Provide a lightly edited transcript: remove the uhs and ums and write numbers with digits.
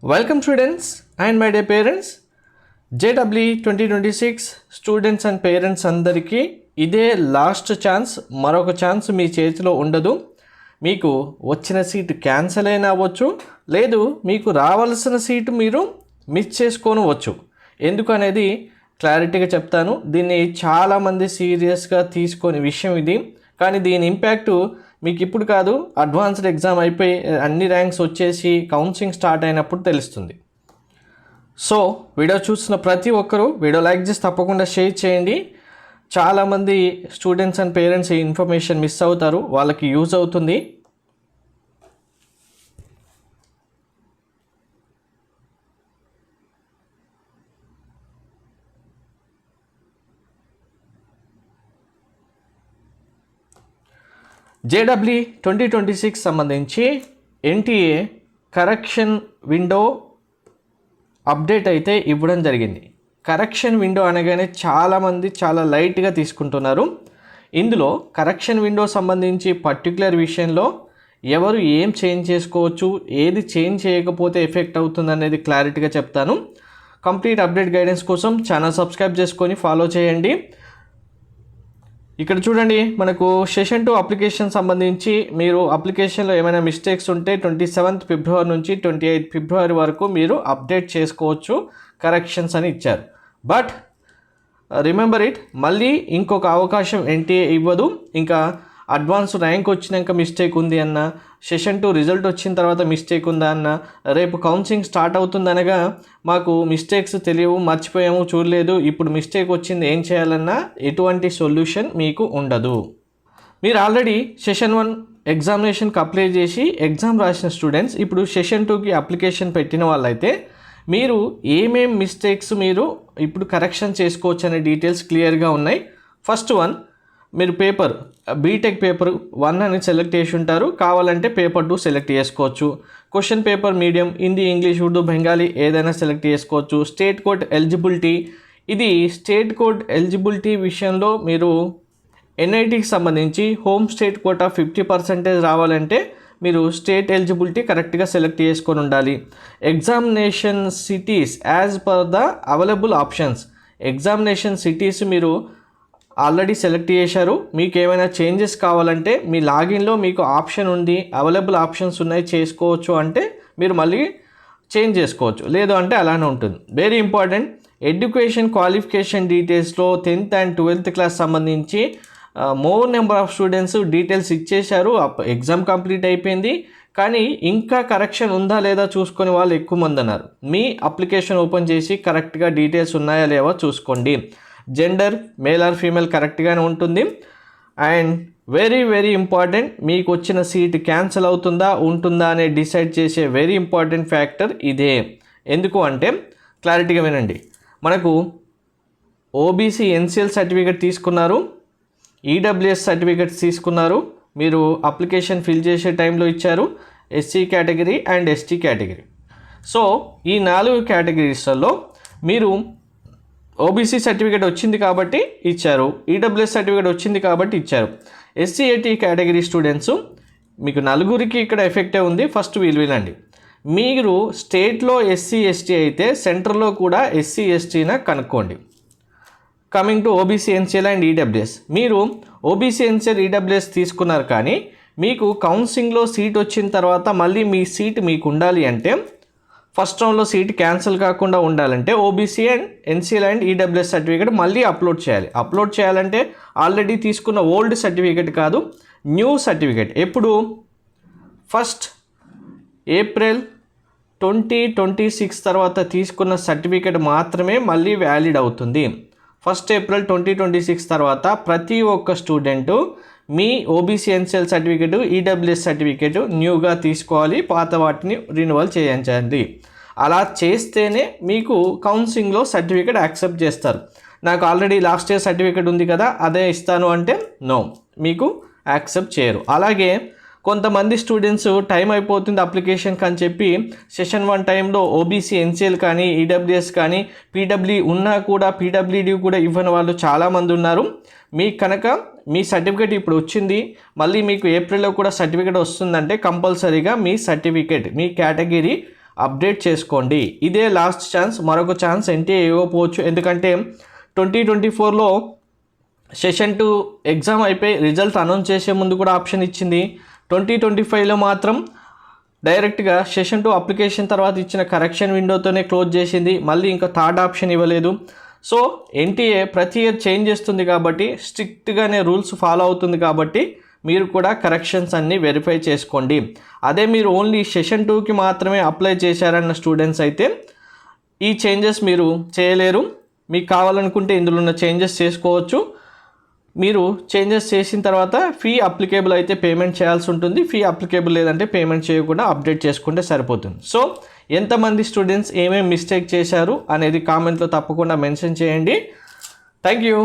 Welcome students and my dear parents. JEE 2026 students and parents అందరికీ ఇదే last chance. మరొక chance మీ చేతిలో ఉండదు. మీకు వచ్చిన సీటు క్యాన్సిల్ అయినా అవ్వచ్చు, లేదు మీకు రావాల్సిన సీటు మీరు మిస్ చేసుకోనవచ్చు. ఎందుకు అనేది క్లారిటీగా చెప్తాను. దీన్ని చాలామంది సీరియస్గా తీసుకొని విషయం ఇది. కానీ దీని ఇంపాక్టు మీకు ఇప్పుడు కాదు, అడ్వాన్స్డ్ ఎగ్జామ్ అయిపోయి అన్ని ర్యాంక్స్ వచ్చేసి కౌన్సిలింగ్ స్టార్ట్ అయినప్పుడు తెలుస్తుంది. సో వీడియో చూసిన ప్రతి ఒక్కరూ వీడియో లైక్ చేసి తప్పకుండా షేర్ చేయండి. చాలామంది స్టూడెంట్స్ అండ్ పేరెంట్స్ ఈ ఇన్ఫర్మేషన్ మిస్ అవుతారు, వాళ్ళకి యూజ్ అవుతుంది. JEE 2026 సంబంధించి NTA కరెక్షన్ విండో అప్డేట్ అయితే ఇవ్వడం జరిగింది. కరెక్షన్ విండో అనగానే చాలామంది చాలా లైట్గా తీసుకుంటున్నారు. ఇందులో కరెక్షన్ విండో సంబంధించి పర్టికులర్ విషయంలో ఎవరు ఏం చేంజ్ చేసుకోవచ్చు, ఏది చేంజ్ చేయకపోతే ఎఫెక్ట్ అవుతుంది అనేది క్లారిటీగా చెప్తాను. కంప్లీట్ అప్డేట్ గైడెన్స్ కోసం ఛానల్ సబ్స్క్రైబ్ చేసుకొని ఫాలో చేయండి. ఇక్కడ చూడండి, మనకు సెషన్ 2 అప్లికేషన్ సంబంధించి మీరు అప్లికేషన్లో ఏమైనా మిస్టేక్స్ ఉంటే 27 ఫిబ్రవరి నుంచి 28 ఫిబ్రవరి వరకు మీరు అప్డేట్ చేసుకోవచ్చు, కరెక్షన్స్ అని ఇచ్చారు. బట్ రిమెంబర్ ఇట్, మళ్ళీ ఇంకొక అవకాశం NTA ఇవ్వదు. ఇంకా అడ్వాన్స్ ర్యాంక్ వచ్చినాక మిస్టేక్ ఉంది అన్న, సెషన్ 2 రిజల్ట్ వచ్చిన తర్వాత మిస్టేక్ ఉందా అన్న, రేపు కౌన్సిలింగ్ స్టార్ట్ అవుతుందనగా మాకు మిస్టేక్స్ తెలియవు, మర్చిపోయాము, చూడలేదు, ఇప్పుడు మిస్టేక్ వచ్చింది ఏం చేయాలన్నా ఎటువంటి సొల్యూషన్ మీకు ఉండదు. మీరు ఆల్రెడీ సెషన్ 1 ఎగ్జామినేషన్కి అప్లై చేసి ఎగ్జామ్ రాసిన స్టూడెంట్స్ ఇప్పుడు సెషన్ 2కి అప్లికేషన్ పెట్టిన వాళ్ళైతే మీరు ఏమేం మిస్టేక్స్ మీరు ఇప్పుడు కరెక్షన్ చేసుకోవచ్చు అనే డీటెయిల్స్ క్లియర్గా ఉన్నాయి. ఫస్ట్ వన్, మీరు పేపర్ బీటెక్ పేపర్ 1 అని సెలెక్ట్ చేసి ఉంటారు, కావాలంటే పేపర్ 2 సెలెక్ట్ చేసుకోవచ్చు. Question paper medium, Hindi, English, Urdu, Bengali ఏదైనా సెలెక్ట్ చేసుకోవచ్చు. స్టేట్ కోడ్ ఎలిజిబిలిటీ, ఇది స్టేట్ కోడ్ ఎలిజిబిలిటీ విషయంలో మీరు NITకి సంబంధించి హోమ్ స్టేట్ కోటా 50% రావాలంటే మీరు స్టేట్ ఎలిజిబిలిటీ కరెక్ట్గా సెలెక్ట్ చేసుకొని ఉండాలి. Examination cities as per the available options, examination cities మీరు ఆల్రెడీ సెలెక్ట్ చేశారు, మీకు ఏమైనా చేంజెస్ కావాలంటే మీ లాగిన్లో మీకు ఆప్షన్ ఉంది, అవైలబుల్ ఆప్షన్స్ ఉన్నాయి, చేసుకోవచ్చు అంటే మీరు మళ్ళీ చేంజ్ చేసుకోవచ్చు, లేదు అంటే అలానే ఉంటుంది. వెరీ ఇంపార్టెంట్, ఎడ్యుకేషన్ క్వాలిఫికేషన్ డీటెయిల్స్లో 10th అండ్ 12th క్లాస్ సంబంధించి more number of students details ఇచ్చేశారు. ఎగ్జామ్ కంప్లీట్ అయిపోయింది, కానీ ఇంకా కరెక్షన్ ఉందా లేదా చూసుకొని వాళ్ళు ఎక్కువ మంది అన్నారు. మీ అప్లికేషన్ ఓపెన్ చేసి కరెక్ట్గా డీటెయిల్స్ ఉన్నాయా లేవో చూసుకోండి. జెండర్ మేల్ ఆర్ ఫీమేల్ కరెక్ట్గానే ఉంటుంది. అండ్ వెరీ ఇంపార్టెంట్, మీకు వచ్చిన సీట్ క్యాన్సిల్ అవుతుందా ఉంటుందా అనే డిసైడ్ చేసే వెరీ ఇంపార్టెంట్ ఫ్యాక్టర్ ఇదే. ఎందుకు అంటే క్లారిటీగా వినండి, మనకు OBC NCL సర్టిఫికేట్ తీసుకున్నారు, EWS సర్టిఫికేట్స్ తీసుకున్నారు, మీరు అప్లికేషన్ ఫిల్ చేసే టైంలో ఇచ్చారు, SC category and ST category. So ఈ 4 కేటగిరీస్లో మీరు OBC సర్టిఫికేట్ వచ్చింది కాబట్టి ఇచ్చారు, EWS సర్టిఫికేట్ వచ్చింది కాబట్టి ఇచ్చారు. SC AT కేటగిరీ స్టూడెంట్స్ మీకు నలుగురికి ఇక్కడ ఎఫెక్టే ఉంది. ఫస్ట్ వినండి, మీరు స్టేట్లో SC ST అయితే సెంట్రల్లో కూడా SC STన కనుక్కోండి. Coming to OBC NCL and EWS, మీరు OBC NCL EWS తీసుకున్నారు, కానీ మీకు కౌన్సిలింగ్లో సీట్ వచ్చిన తర్వాత మళ్ళీ మీ సీట్ మీకు ఉండాలి అంటే, ఫస్ట్ రౌండ్లో సీట్ క్యాన్సిల్ కాకుండా ఉండాలంటే OBC and NCL and EWS certificate మళ్ళీ అప్లోడ్ చేయాలి. అప్లోడ్ చేయాలంటే ఆల్రెడీ తీసుకున్న ఓల్డ్ సర్టిఫికేట్ కాదు, న్యూ సర్టిఫికేట్. ఎప్పుడు 1 ఏప్రిల్ 2026 తర్వాత తీసుకున్న సర్టిఫికేట్ మాత్రమే మళ్ళీ వ్యాలిడ్ అవుతుంది. 1 ఏప్రిల్ 2026 తర్వాత ప్రతి ఒక్క స్టూడెంటు మీ OBC NCL certificate, EWS certificate న్యూగా తీసుకోవాలి, పాత వాటిని రిన్యువల్ చేయించండి. అలా చేస్తేనే మీకు కౌన్సిలింగ్లో సర్టిఫికేట్ యాక్సెప్ట్ చేస్తారు. నాకు ఆల్రెడీ లాస్ట్ ఇయర్ సర్టిఫికేట్ ఉంది కదా అదే ఇస్తాను అంటే నో, మీకు యాక్సెప్ట్ చేయరు. అలాగే కొంతమంది స్టూడెంట్స్ టైం అయిపోతుంది అప్లికేషన్కి అని చెప్పి సెషన్ 1 టైంలో OBC NCL కానీ EWS కానీ PW ఉన్నా కూడా PWD కూడా ఇవ్వని వాళ్ళు చాలామంది ఉన్నారు. మీకు కనుక మీ సర్టిఫికేట్ ఇప్పుడు వచ్చింది, మళ్ళీ మీకు ఏప్రిల్లో కూడా సర్టిఫికేట్ వస్తుందంటే కంపల్సరీగా మీ సర్టిఫికేట్, మీ కేటగిరీ అప్డేట్ చేసుకోండి. ఇదే లాస్ట్ ఛాన్స్, మరొక ఛాన్స్ ఎన్టీఏ ఇవ్వకపోవచ్చు. ఎందుకంటే 2024లో సెషన్ 2 ఎగ్జామ్ అయిపోయి రిజల్ట్ అనౌన్స్ చేసే ముందు కూడా ఆప్షన్ ఇచ్చింది. 2025లో మాత్రం డైరెక్ట్గా సెషన్ 2 అప్లికేషన్ తర్వాత ఇచ్చిన కరెక్షన్ విండోతోనే క్లోజ్ చేసింది. మళ్ళీ ఇంకా థర్డ్ ఆప్షన్ ఇవ్వలేదు. సో ఎన్టీఏ ప్రతి ఇయర్ చేంజ్ చేస్తుంది కాబట్టి, స్ట్రిక్ట్గానే రూల్స్ ఫాలో అవుతుంది కాబట్టి మీరు కూడా కరెక్షన్స్ అన్నీ వెరిఫై చేసుకోండి. అదే మీరు ఓన్లీ సెషన్ 2కి మాత్రమే అప్లై చేశారన్న స్టూడెంట్స్ అయితే ఈ చేంజెస్ మీరు చేయలేరు. మీకు కావాలనుకుంటే ఇందులో ఉన్న చేంజెస్ చేసుకోవచ్చు. మీరు చేంజెస్ చేసిన తర్వాత ఫీ అప్లికేబుల్ అయితే పేమెంట్ చేయాల్సి ఉంటుంది. ఫీ అప్లికేబుల్ లేదంటే పేమెంట్ చేయకుండా అప్డేట్ చేసుకుంటే సరిపోతుంది. సో ఎంతమంది స్టూడెంట్స్ ఏమేమి మిస్టేక్ చేశారు అనేది కామెంట్లో తప్పకుండా మెన్షన్ చేయండి. Thank you.